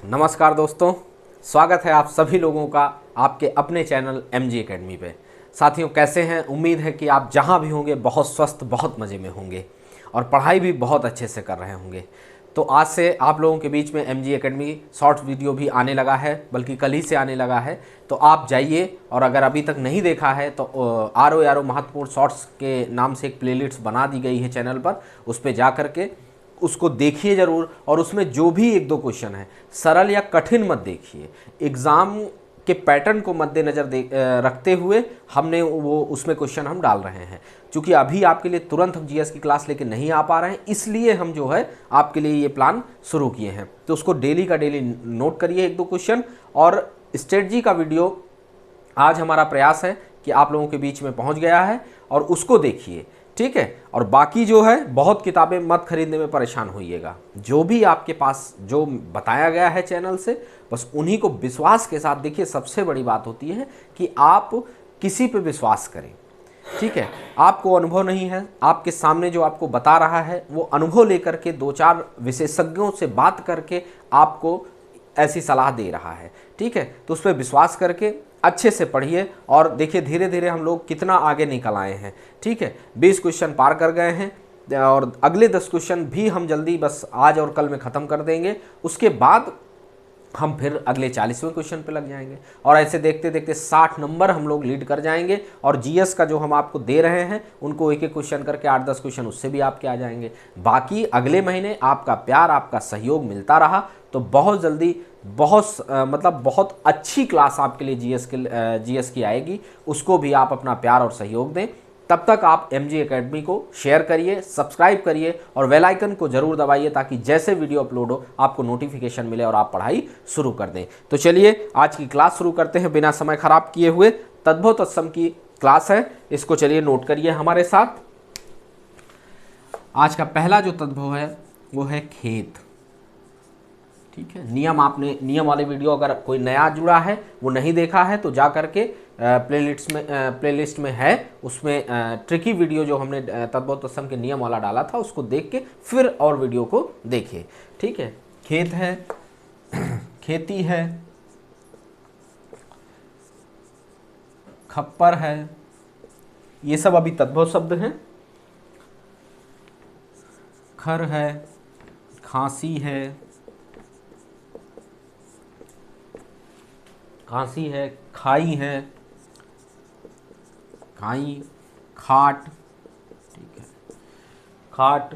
नमस्कार दोस्तों, स्वागत है आप सभी लोगों का आपके अपने चैनल MG एकेडमी पे। साथियों, कैसे हैं? उम्मीद है कि आप जहां भी होंगे बहुत स्वस्थ, बहुत मज़े में होंगे और पढ़ाई भी बहुत अच्छे से कर रहे होंगे। तो आज से आप लोगों के बीच में MG एकेडमी शॉर्ट्स वीडियो भी आने लगा है, बल्कि कल ही से आने लगा है। तो आप जाइए और अगर अभी तक नहीं देखा है तो आरो महत्वपूर्ण शॉर्ट्स के नाम से एक प्लेलिस्ट बना दी गई है चैनल पर, उस पर जा करके उसको देखिए ज़रूर। और उसमें जो भी एक दो क्वेश्चन है, सरल या कठिन मत देखिए, एग्ज़ाम के पैटर्न को मद्देनज़र रखते हुए हमने वो उसमें क्वेश्चन हम डाल रहे हैं। क्योंकि अभी आपके लिए तुरंत हम जीएस की क्लास लेके नहीं आ पा रहे हैं, इसलिए हम जो है आपके लिए ये प्लान शुरू किए हैं। तो उसको डेली का डेली नोट करिए एक दो क्वेश्चन। और स्ट्रेटजी का वीडियो आज हमारा प्रयास है कि आप लोगों के बीच में पहुंच गया है और उसको देखिए, ठीक है। और बाकी जो है, बहुत किताबें मत खरीदने में परेशान होइएगा। जो भी आपके पास जो बताया गया है चैनल से, बस उन्हीं को विश्वास के साथ देखिए। सबसे बड़ी बात होती है कि आप किसी पे विश्वास करें, ठीक है। आपको अनुभव नहीं है, आपके सामने जो आपको बता रहा है वो अनुभव लेकर के दो चार विशेषज्ञों से बात करके आपको ऐसी सलाह दे रहा है, ठीक है। तो उस पर विश्वास करके अच्छे से पढ़िए और देखिए धीरे धीरे हम लोग कितना आगे निकल आए हैं, ठीक है। 20 क्वेश्चन पार कर गए हैं और अगले 10 क्वेश्चन भी हम जल्दी बस आज और कल में ख़त्म कर देंगे। उसके बाद हम फिर अगले 40वें क्वेश्चन पे लग जाएंगे और ऐसे देखते देखते 60 नंबर हम लोग लीड कर जाएंगे। और जीएस का जो हम आपको दे रहे हैं उनको एक एक क्वेश्चन करके 8-10 क्वेश्चन उससे भी आपके आ जाएंगे। बाकी अगले महीने आपका प्यार, आपका सहयोग मिलता रहा तो बहुत जल्दी बहुत अच्छी क्लास आपके लिए जीएस की आएगी। उसको भी आप अपना प्यार और सहयोग दें। तब तक आप MG एकेडमी को शेयर करिए, सब्सक्राइब करिए और बेल आइकन को जरूर दबाइए ताकि जैसे वीडियो अपलोड हो आपको नोटिफिकेशन मिले और आप पढ़ाई शुरू कर दें। तो चलिए आज की क्लास शुरू करते हैं बिना समय खराब किए हुए। तद्भव तत्सम की क्लास है, इसको चलिए नोट करिए हमारे साथ। आज का पहला जो तद्भव है वो है खेत, ठीक है। नियम वाले वीडियो अगर कोई नया जुड़ा है वो नहीं देखा है तो जा करके प्लेलिस्ट में है, उसमें ट्रिकी वीडियो जो हमने तद्भव तत्सम के नियम वाला डाला था उसको देख के फिर और वीडियो को देखिए, ठीक है। खेत है, खेती है, खप्पर है, ये सब अभी तद्भव शब्द हैं। खर है, खांसी है, खाई है, खाई, खाट, ठीक है, खाट,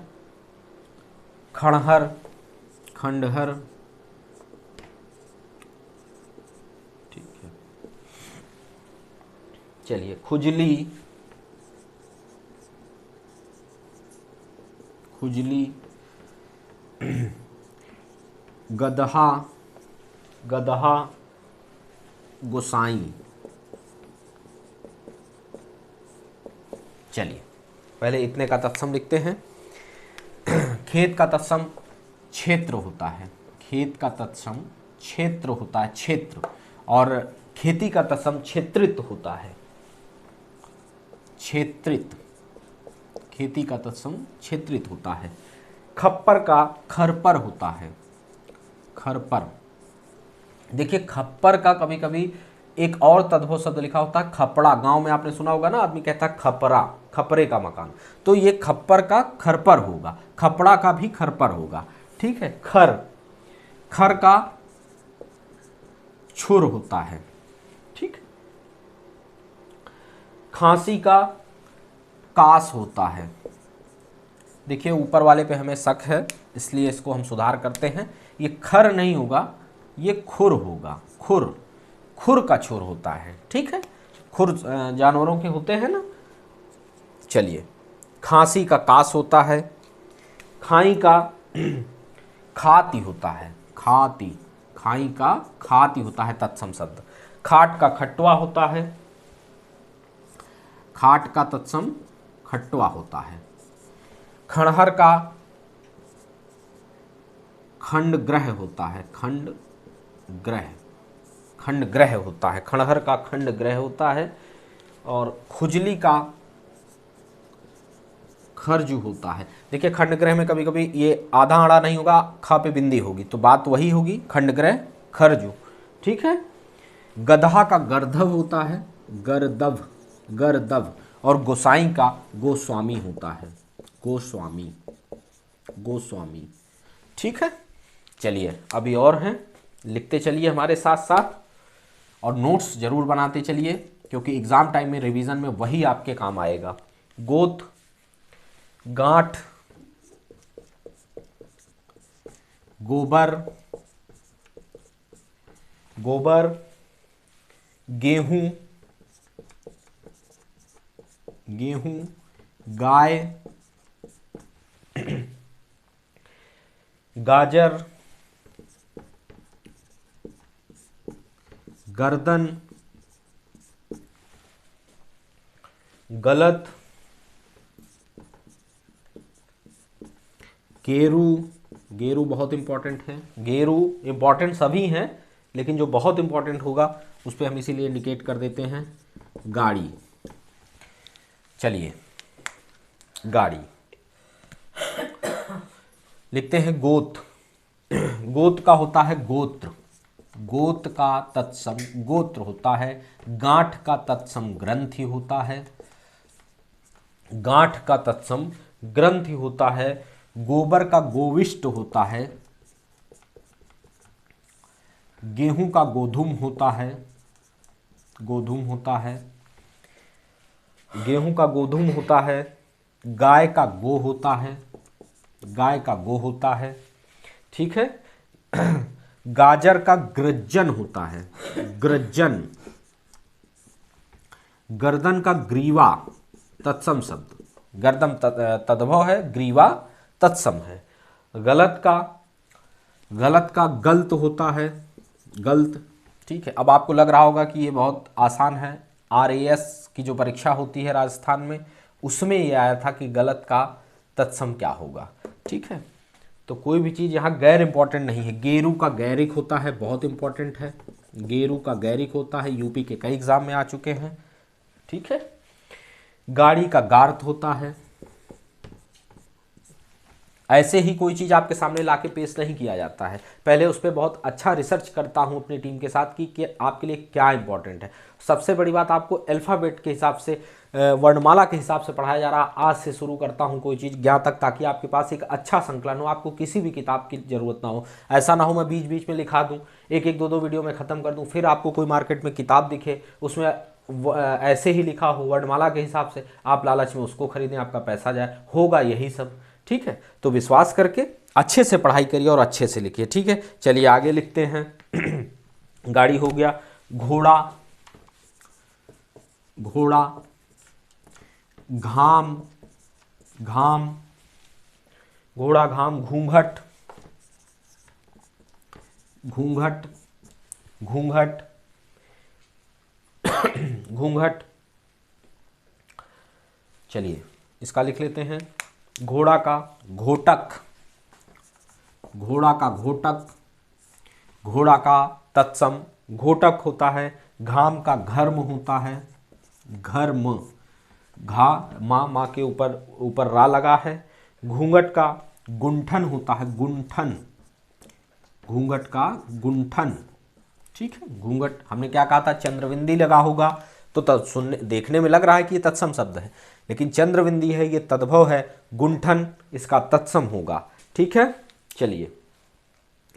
खड़हर, खंडहर, ठीक है। चलिए, खुजली, गदहा, गोसाई। चलिए पहले इतने का तत्सम लिखते हैं। खेत का तत्सम क्षेत्र होता है, खेत का तत्सम क्षेत्र होता है, क्षेत्र। और खेती का तत्सम क्षेत्रित होता है, क्षेत्रित। खेती का तत्सम क्षेत्रित होता है। खप्पर का खरपर होता है, खरपर। देखिए खप्पर का कभी कभी एक और तद्भव शब्द लिखा होता है खपड़ा। गांव में आपने सुना होगा ना, आदमी कहता है खपरा, खपरे का मकान। तो ये खप्पर का खरपर होगा, खपड़ा का भी खरपर होगा, ठीक है। खर का छुर होता है, ठीक। खांसी का कास होता है। देखिए ऊपर वाले पे हमें शक है इसलिए इसको हम सुधार करते हैं। ये खर नहीं होगा, ये खुर होगा, खुर का छुर होता है, ठीक है। खुर जानवरों के होते हैं ना। चलिए, खांसी का कास होता है, खाई का खाती होता है, खाती, खाई का खाती होता है तत्सम शब्द। खाट का खट्वा होता है, खाट का तत्सम खट्वा होता है। खंडहर का खंड ग्रह होता है, खंड ग्रह होता है, खंडहर का खंड ग्रह होता है। और खुजली का खर्जु होता है। देखिए खंडग्रह में कभी कभी ये आधा आड़ा नहीं होगा, ख पे बिंदी होगी, तो बात वही होगी, खंडग्रह खर्जु। ठीक है। गधा का गर्धव होता है, गर्दव, गर्दव। और गोसाई का गोस्वामी होता है, गोस्वामी, गोस्वामी। ठीक है। चलिए अभी और हैं, लिखते चलिए हमारे साथ साथ, और नोट्स जरूर बनाते चलिए, क्योंकि एग्जाम टाइम में रिवीजन में वही आपके काम आएगा। गोत, गांठ, गोबर, गोबर, गेहूं, गेहूं, गाय, गाजर, गर्दन, गलत, गेरू, गेरू बहुत इंपॉर्टेंट है, गेरू इंपॉर्टेंट सभी हैं, लेकिन जो बहुत इंपॉर्टेंट होगा उस पर हम इसीलिए इंडिकेट कर देते हैं, गाड़ी। चलिए गाड़ी लिखते हैं। गोत, गोत का होता है गोत्र, गोत का तत्सम गोत्र होता है। गांठ का तत्सम ग्रंथि होता है, गांठ का तत्सम ग्रंथि होता है। गोबर का गोविष्ट होता है, गेहूं का गोधुम होता है, गोधुम होता है, गेहूं का गोधुम होता है। गाय का गो होता है, गाय का गो होता है। ठीक है। गाजर का गृज्जन होता है, गृज्जन। गर्दन का ग्रीवा, तत्सम शब्द, गर्दन तद्भव है, ग्रीवा तत्सम है। गलत का गलत होता है, गलत। ठीक है। अब आपको लग रहा होगा कि ये बहुत आसान है, RAS की जो परीक्षा होती है राजस्थान में, उसमें ये आया था कि गलत का तत्सम क्या होगा। ठीक है। तो कोई भी चीज़ यहाँ गैर इंपॉर्टेंट नहीं है। गेरू का गैरिक होता है, बहुत इंपॉर्टेंट है, गेरू का गैरिक होता है, यूपी के कई एग्जाम में आ चुके हैं। ठीक है। गाड़ी का गार्थ होता है। ऐसे ही कोई चीज़ आपके सामने लाके पेश नहीं किया जाता है, पहले उस पर बहुत अच्छा रिसर्च करता हूँ अपनी टीम के साथ कि आपके लिए क्या इंपॉर्टेंट है। सबसे बड़ी बात, आपको अल्फ़ाबेट के हिसाब से, वर्णमाला के हिसाब से पढ़ाया जा रहा है। आज से शुरू करता हूँ कोई चीज़ ज्ञान तक, ताकि आपके पास एक अच्छा संकलन हो, आपको किसी भी किताब की ज़रूरत ना हो। ऐसा ना हो मैं बीच बीच में लिखा दूँ, एक एक दो वीडियो में ख़त्म कर दूँ, फिर आपको कोई मार्केट में किताब दिखे उसमें ऐसे ही लिखा हो वर्णमाला के हिसाब से, आप लालच में उसको खरीदें, आपका पैसा जाए, होगा यही सब। ठीक है। तो विश्वास करके अच्छे से पढ़ाई करिए और अच्छे से लिखिए। ठीक है। चलिए आगे लिखते हैं। गाड़ी हो गया। घोड़ा, घोड़ा, घाम, घाम, घोड़ा घाम। घूंघट, घूंघट, घूंघट, घूंघट। चलिए इसका लिख लेते हैं। घोड़ा का घोटक, घोड़ा का घोटक, घोड़ा का तत्सम घोटक होता है। घाम का घर्म होता है, घर्म, घा माँ के ऊपर रा लगा है। घूंघट का गुंठन होता है, गुंठन, घूंघट का गुंठन। ठीक है। घूंघट हमने क्या कहा था, चंद्रबिंदी लगा होगा तो सुनने देखने में लग रहा है कि ये तत्सम शब्द है, लेकिन चंद्रबिंदी है, ये तद्भव है। गुंठन इसका तत्सम होगा। ठीक है। चलिए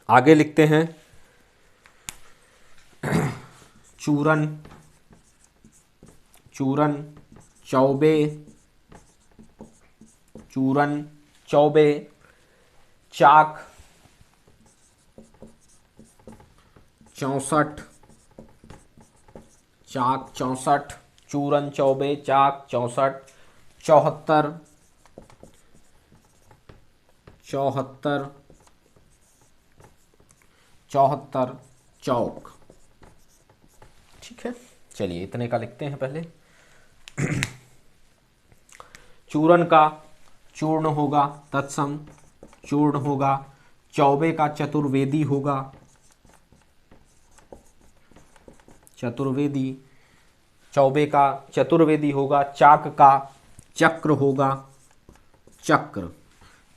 आगे लिखते हैं। चूरन, चूरन, चौबे, चूरन, चौबे। चाक, 64, चाक 64, चूरन, चौबे, चाक 64। 74, 74, 74, चौक। ठीक है। चलिए इतने का लिखते हैं पहले। चूरन का चूर्ण होगा, तत्सम चूर्ण होगा। चौबे का चतुर्वेदी होगा, चतुर्वेदी, चौबे का चतुर्वेदी होगा। चाक का चक्र होगा, चक्र,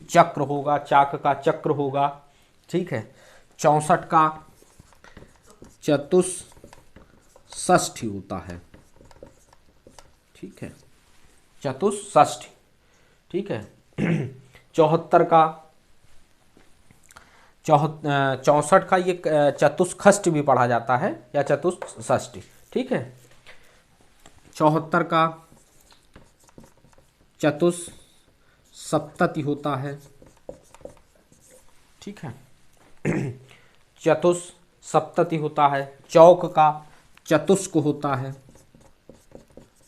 चक्र होगा, चाक का चक्र होगा। ठीक है। 64 का चतुष्षष्ठी होता है। ठीक है, चतुष्षष्ठी। ठीक है। 74 का 64 का ये चतुष्षष्ठी भी पढ़ा जाता है या चतुष्षष्ठी। ठीक है। 74 का चतुष्सप्तति होता है। ठीक है। चतुष्सप्तति होता है। चौक का चतुष्क होता है,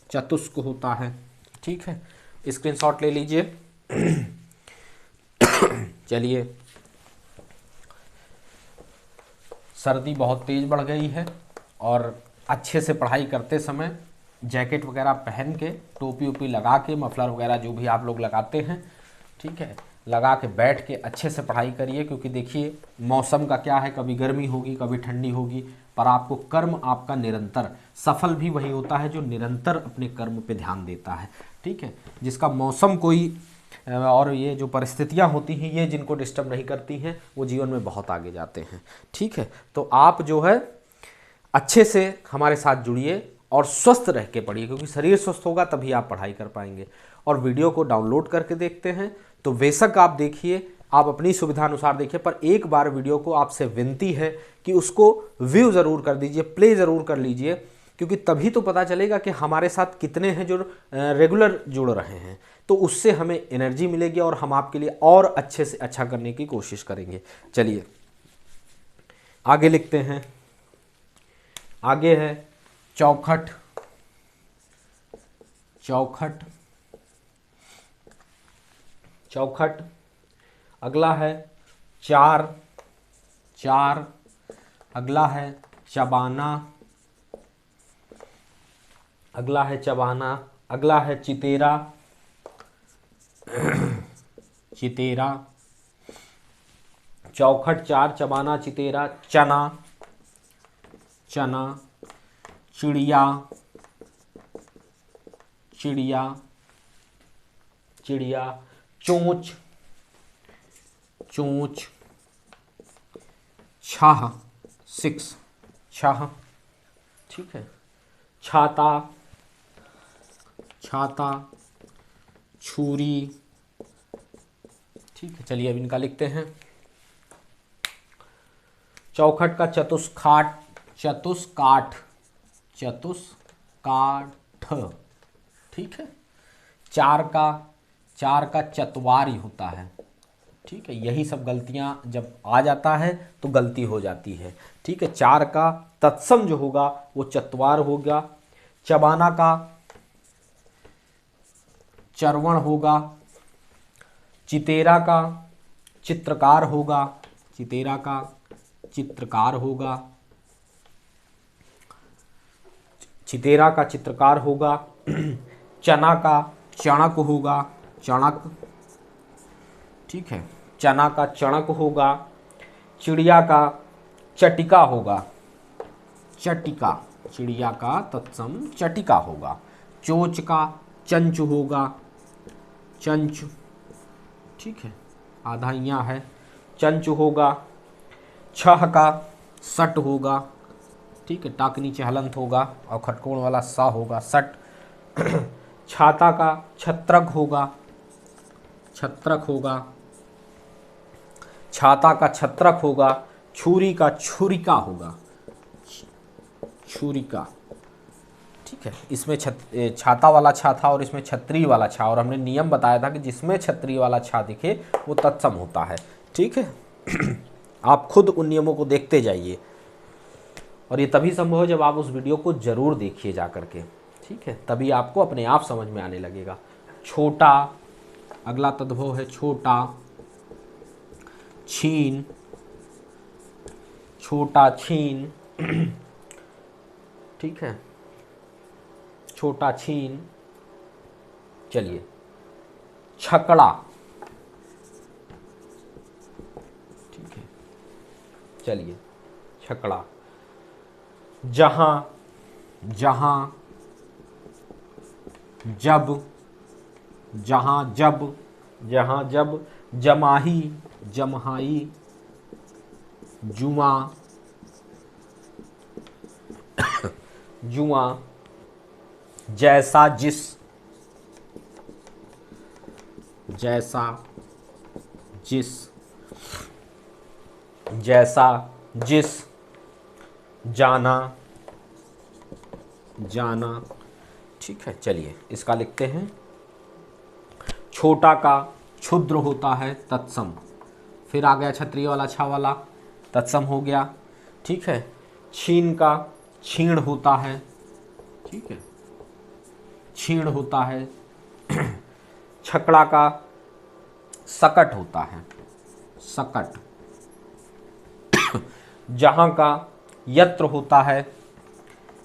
चतुष्क होता है। ठीक है, स्क्रीनशॉट ले लीजिए। चलिए, सर्दी बहुत तेज़ बढ़ गई है और अच्छे से पढ़ाई करते समय जैकेट वगैरह पहन के, टोपी ओपी लगा के, मफलर वगैरह जो भी आप लोग लगाते हैं, ठीक है, लगा के बैठ के अच्छे से पढ़ाई करिए। क्योंकि देखिए मौसम का क्या है, कभी गर्मी होगी कभी ठंडी होगी, पर आपको कर्म आपका निरंतर, सफल भी वही होता है जो निरंतर अपने कर्म पे ध्यान देता है। ठीक है, जिसका मौसम कोई और ये जो परिस्थितियां होती हैं ये जिनको डिस्टर्ब नहीं करती हैं वो जीवन में बहुत आगे जाते हैं। ठीक है, तो आप जो है अच्छे से हमारे साथ जुड़िए और स्वस्थ रह के पढ़िए, क्योंकि शरीर स्वस्थ होगा तभी आप पढ़ाई कर पाएंगे। और वीडियो को डाउनलोड करके देखते हैं तो बेशक आप देखिए, आप अपनी सुविधा अनुसार देखिए, पर एक बार वीडियो को आपसे विनती है कि उसको व्यू ज़रूर कर दीजिए, प्ले ज़रूर कर लीजिए, क्योंकि तभी तो पता चलेगा कि हमारे साथ कितने हैं जो रेगुलर जुड़ रहे हैं। तो उससे हमें एनर्जी मिलेगी और हम आपके लिए और अच्छे से अच्छा करने की कोशिश करेंगे। चलिए आगे लिखते हैं। आगे है चौखट, चौखट, चौखट। अगला है चार, चार। अगला है चबाना, अगला है चबाना। अगला है चितेरा, चितेरा। चौखट, चार, चबाना, चितेरा। चना, चना। चिड़िया, चिड़िया, चिड़िया। चोंच, चोंच। छाह, 6, छाह। ठीक है। छाता, छाता। छुरी। ठीक है, चलिए अब इनका लिखते हैं। चौखट का चतुष्काठ, चतुष्काठ, चतुष्काठ। ठीक है। चार का चतवारी होता है। ठीक है, यही सब गलतियां जब आ जाता है तो गलती हो जाती है। ठीक है, चार का तत्सम जो होगा वो चतवार होगा। चबाना का चरवण होगा। चितेरा का चित्रकार होगा, चितेरा का चित्रकार होगा, चितेरा का चित्रकार होगा। चना का चणक होगा, चणक। ठीक है, चना का चणक होगा। चिड़िया का चटिका होगा, चटिका। चिड़िया का तत्सम चटिका होगा। चोंच का चंच होगा, चंच। ठीक है, आधा यहाँ है, चंच होगा। छह का सट होगा। ठीक है, टाक नीचे हलंत होगा और खटकोण वाला सा होगा, सट। छाता का छत्रक होगा, छत्रक होगा। छाता का छत्रक होगा। छुरी का छुरिका होगा, छुरिका। ठीक है, इसमें छाता वाला छा था और इसमें छतरी वाला छा, और हमने नियम बताया था कि जिसमें छतरी वाला छा दिखे वो तत्सम होता है। ठीक है। आप खुद उन नियमों को देखते जाइए और ये तभी संभव है जब आप उस वीडियो को ज़रूर देखिए जा करके। ठीक है, तभी आपको अपने आप समझ में आने लगेगा। छोटा, अगला तद्भव है छोटा। छीन, छोटा छीन। ठीक है, छोटा छीन। चलिए, छकड़ा। ठीक है, चलिए, छकड़ा। जहां, जहां। जब, जहां जब। जहाँ जब, जमाही, जमहाई, जुमा, जुआ, जैसा जिस, जैसा जिस, जैसा जिस, जाना, जाना। ठीक है, चलिए इसका लिखते हैं। छोटा का क्षुद्र होता है तत्सम, फिर आ गया क्षत्रिय वाला छा वाला, तत्सम हो गया। ठीक है, छीन का छीण होता है। ठीक है, छीण होता है। छकड़ा का सकट होता है, सकट। जहाँ का यत्र होता है,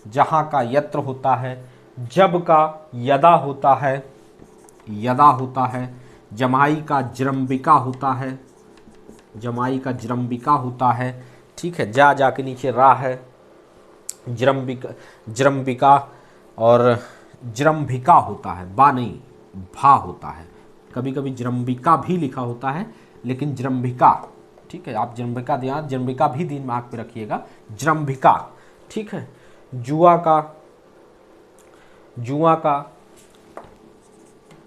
जहाँ का यत्र होता है। जब का यदा होता है, यदा होता है। जमाई का जृंबिका होता है, जमाई का जृंबिका होता है। ठीक है, जा के नीचे रा है, जृंबिका, जृंबिका और जृंभिका होता है, बा नहीं भा होता है। कभी कभी जृंबिका भी लिखा होता है लेकिन जृंभिका। ठीक है, आप जृंभिका ध्यान, जृंभिका भी दिमाग पे रखिएगा, जृंभिका। ठीक है, जुआ का, जुआ का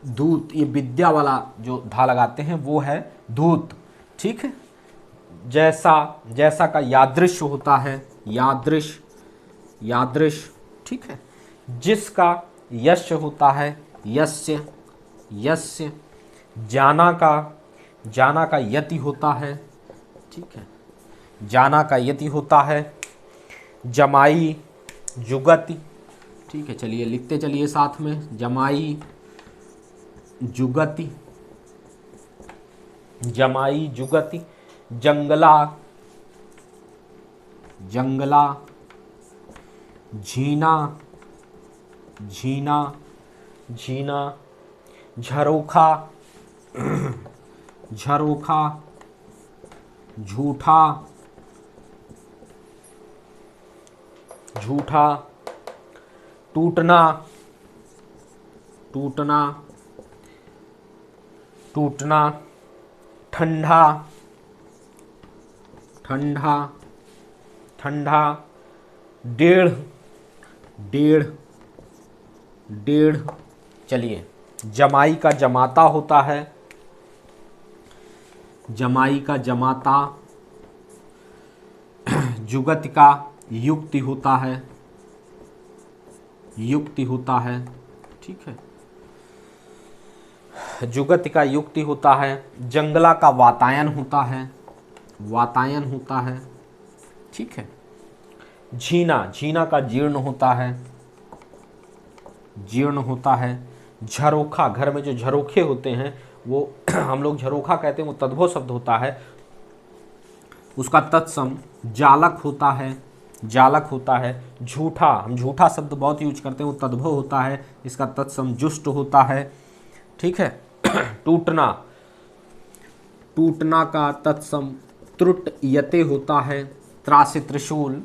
दूत, ये विद्या वाला जो धा लगाते हैं वो है दूत। ठीक है, जैसा, जैसा का यादृश होता है, यादृश, यादृश। ठीक है, जिसका यश होता है, यस्य, यस्य। जाना का, जाना का यति होता है। ठीक है, जाना का यति होता है। जमाई, जुगति। ठीक है, चलिए लिखते चलिए साथ में, जमाई, जुगति, जमाई, जुगति। जंगला, जंगला। झीना, झीना, झीना। झरोखा, झरोखा। झूठा, झूठा। टूटना, टूटना, टूटना। ठंडा, ठंडा, ठंडा। डेढ़, डेढ़, डेढ़। चलिए, जमाई का जमाता होता है, जमाई का जमाता। जुगत का युक्ति होता है, युक्ति होता है। ठीक है, जुगत का युक्ति होता है। जंगला का वातायन होता है, वातायन होता है। ठीक है, झीना, झीना का जीर्ण होता है, जीर्ण होता है। झरोखा, घर में जो झरोखे होते हैं वो हम लोग झरोखा कहते हैं, वो तद्भव शब्द होता है, उसका तत्सम जालक होता है, जालक होता है। झूठा, हम झूठा शब्द बहुत यूज करते हैं, वो तद्भव होता है, इसका तत्सम जुष्ट होता है। ठीक है, टूटना, टूटना का तत्सम त्रुट यते होता है। त्रासि, त्रिशूल,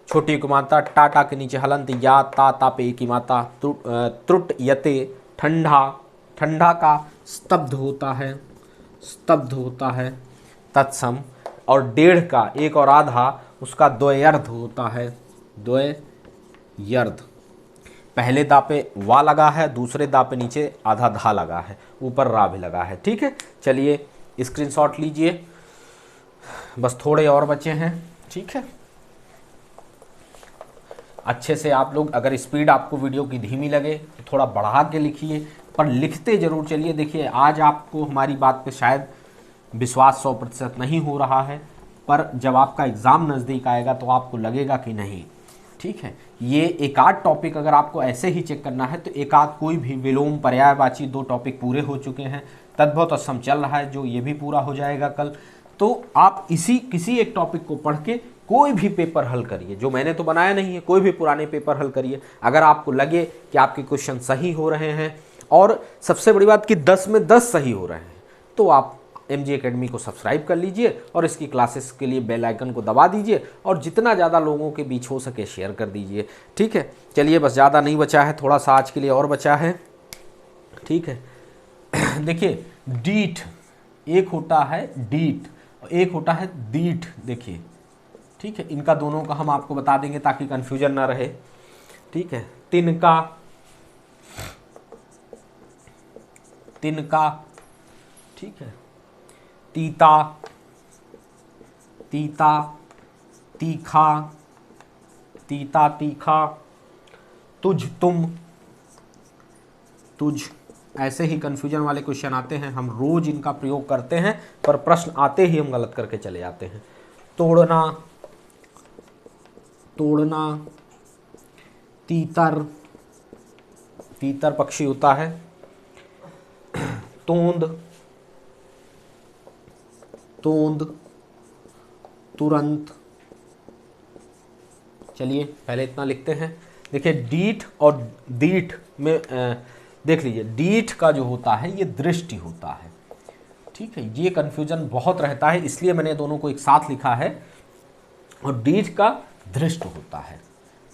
छोटी की मात्रा, टाटा के नीचे हलंत या ता, तापे की मात्रा। त्रुट यते। ठंडा, ठंडा का स्तब्ध होता है, स्तब्ध होता है, तत्सम। और डेढ़ का एक और आधा, उसका द्वयर्ध होता है, द्वयर्ध। पहले दा पे वा लगा है, दूसरे दा पे नीचे आधा धा लगा है, ऊपर रा भी लगा है। ठीक है, चलिए स्क्रीनशॉट लीजिए, बस थोड़े और बचे हैं। ठीक है, अच्छे से आप लोग, अगर स्पीड आपको वीडियो की धीमी लगे तो थोड़ा बढ़ा के लिखिए, पर लिखते ज़रूर चलिए। देखिए, आज आपको हमारी बात पे शायद विश्वास 100% नहीं हो रहा है, पर जब आपका एग्ज़ाम नज़दीक आएगा तो आपको लगेगा कि नहीं। ठीक है, ये एक आध टॉपिक अगर आपको ऐसे ही चेक करना है तो एक आध कोई भी विलोम, पर्यायवाची 2 टॉपिक पूरे हो चुके हैं। तद्भव तत्सम चल रहा है जो ये भी पूरा हो जाएगा कल। तो आप इसी किसी एक टॉपिक को पढ़ के कोई भी पेपर हल करिए, जो मैंने तो बनाया नहीं है, कोई भी पुराने पेपर हल करिए। अगर आपको लगे कि आपके क्वेश्चन सही हो रहे हैं, और सबसे बड़ी बात कि 10 में 10 सही हो रहे हैं, तो आप MG एकेडमी को सब्सक्राइब कर लीजिए और इसकी क्लासेस के लिए बेल आइकन को दबा दीजिए, और जितना ज़्यादा लोगों के बीच हो सके शेयर कर दीजिए। ठीक है, चलिए, बस ज़्यादा नहीं बचा है, थोड़ा सा आज के लिए और बचा है। ठीक है, देखिए डीठ, एक होता है डीठ, एक होता है दीठ। देखिए ठीक है, इनका दोनों का हम आपको बता देंगे ताकि कंफ्यूजन ना रहे। ठीक है, तिनका, तिनका, ठीक है, तीता, तीता, तीखा, तीता तीखा, तुझ तुम, तुझ। ऐसे ही कन्फ्यूजन वाले क्वेश्चन आते हैं, हम रोज इनका प्रयोग करते हैं, पर प्रश्न आते ही हम गलत करके चले जाते हैं। तोड़ना, तोड़ना, तीतर, तीतर पक्षी होता है। तोंद, तोंद, तुरंत। चलिए पहले इतना लिखते हैं। देखिए डीठ और दीठ में देख लीजिए, डीठ का जो होता है ये दृष्टि होता है। ठीक है, ये कन्फ्यूजन बहुत रहता है, इसलिए मैंने दोनों को एक साथ लिखा है। और डीठ का दृष्ट होता है।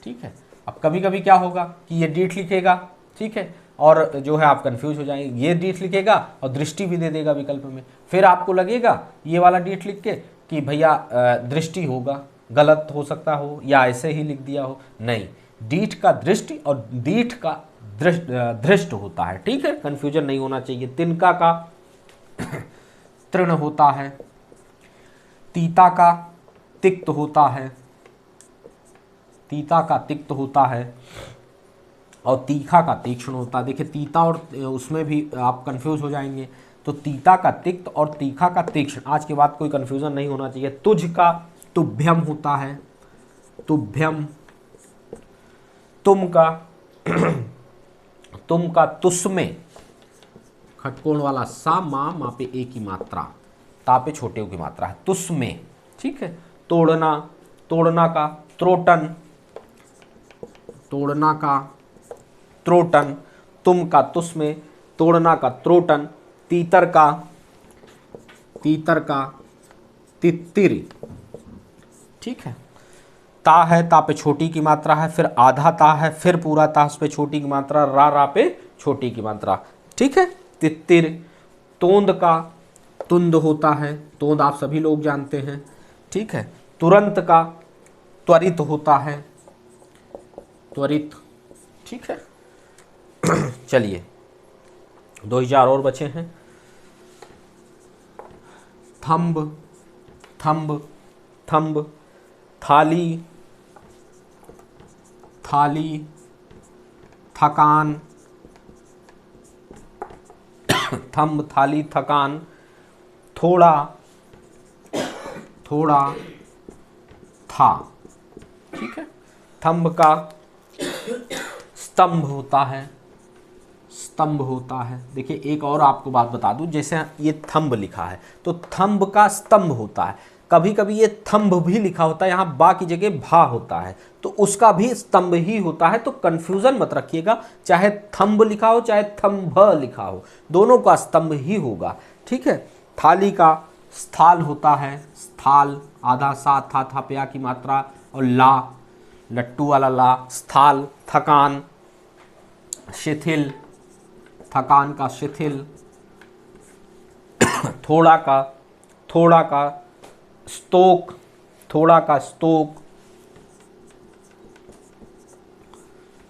ठीक है, अब कभी कभी क्या होगा कि ये डीठ लिखेगा, ठीक है, और जो है आप कंफ्यूज हो जाएंगे, ये डीठ लिखेगा और दृष्टि भी दे देगा विकल्प में, फिर आपको लगेगा ये वाला डीठ लिख के कि भैया दृष्टि होगा, गलत हो सकता हो या ऐसे ही लिख दिया हो। नहीं, डीठ का दृष्टि और दीठ का दृष्ट होता है। ठीक है, कंफ्यूजन नहीं होना चाहिए। तिनका का तृण होता है, तीता का तिक्त होता है, तीता का तिक्त होता है, और तीखा का तीक्ष्ण होता है। देखिए तीता और उसमें भी आप कंफ्यूज हो जाएंगे, तो तीता का तिक्त और तीखा का तीक्ष्ण, आज के बाद कोई कंफ्यूजन नहीं होना चाहिए। तुझ का तुभ्यम होता है, तुभ्यम। तुम का तुम का तुस्मे, खटकोण वाला सा मा पे ए की मात्रा, ता पे छोटे ओ की मात्रा है, तुस्मे। ठीक है, तोड़ना, तोड़ना का त्रोटन, तोड़ना का त्रोटन। तुम का तुस्मे, तोड़ना का त्रोटन। तीतर का, तीतर का तित्तिर। ठीक है, ता है, ता पे छोटी की मात्रा है, फिर आधा ता है, फिर पूरा ता पे छोटी की मात्रा, रा पे छोटी की मात्रा। ठीक है, तित्तिर। तोंद का तुंद होता है, तोंद आप सभी लोग जानते हैं। ठीक है, तुरंत का त्वरित होता है, त्वरित। ठीक है, चलिए 2000 और बचे हैं। Thumb, thumb, thumb. थाली, थाली, थकान, थंब, थाली, थकान। थोड़ा, थोड़ा, था। ठीक है, थंब का स्तंभ होता है, स्तंभ होता है। देखिए एक और आपको बात बता दूं, जैसे ये थंब लिखा है तो थंब का स्तंभ होता है, कभी कभी ये थंब भी लिखा होता है, यहाँ बा की जगह भा होता है, तो उसका भी स्तंभ ही होता है। तो कंफ्यूजन मत रखिएगा, चाहे थंब लिखा हो चाहे थंभ लिखा हो, दोनों का स्तंभ ही होगा। ठीक है, थाली का स्थाल होता है, स्थाल, आधा सा था प्या की मात्रा और ला, लट्टू वाला ला, स्थाल। थकान, शिथिल, थकान का शिथिल। थोड़ा का, थोड़ा का स्तोक, थोड़ा का स्तोक।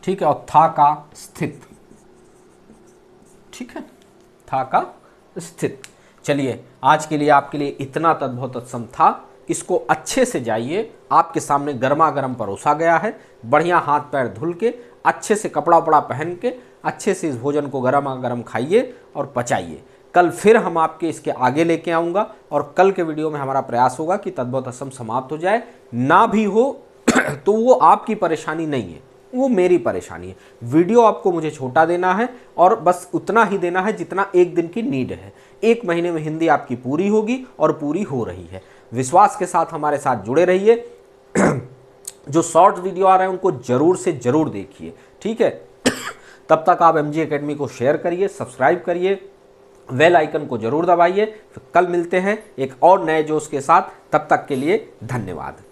ठीक है, और था का स्थित। ठीक है, था का स्थित। चलिए आज के लिए आपके लिए इतना तद्भुत तत्सम था, इसको अच्छे से जाइए, आपके सामने गर्मा गर्म परोसा गया है, बढ़िया हाथ पैर धुल के अच्छे से कपड़ा उपड़ा पहन के अच्छे से इस भोजन को गर्मा गर्म खाइए और पचाइए। कल फिर हम आपके इसके आगे लेके आऊँगा और कल के वीडियो में हमारा प्रयास होगा कि तद्भुत तत्सम समाप्त हो जाए। ना भी हो तो वो आपकी परेशानी नहीं है, वो मेरी परेशानी है। वीडियो आपको मुझे छोटा देना है और बस उतना ही देना है जितना एक दिन की नीड है। 1 महीने में हिंदी आपकी पूरी होगी और पूरी हो रही है। विश्वास के साथ हमारे साथ जुड़े रहिए। जो शॉर्ट वीडियो आ रहे हैं उनको जरूर से जरूर देखिए। ठीक है, तब तक आप MG एकेडमी को शेयर करिए, सब्सक्राइब करिए, बेल आइकन को जरूर दबाइए। कल मिलते हैं एक और नए जोश के साथ, तब तक के लिए धन्यवाद।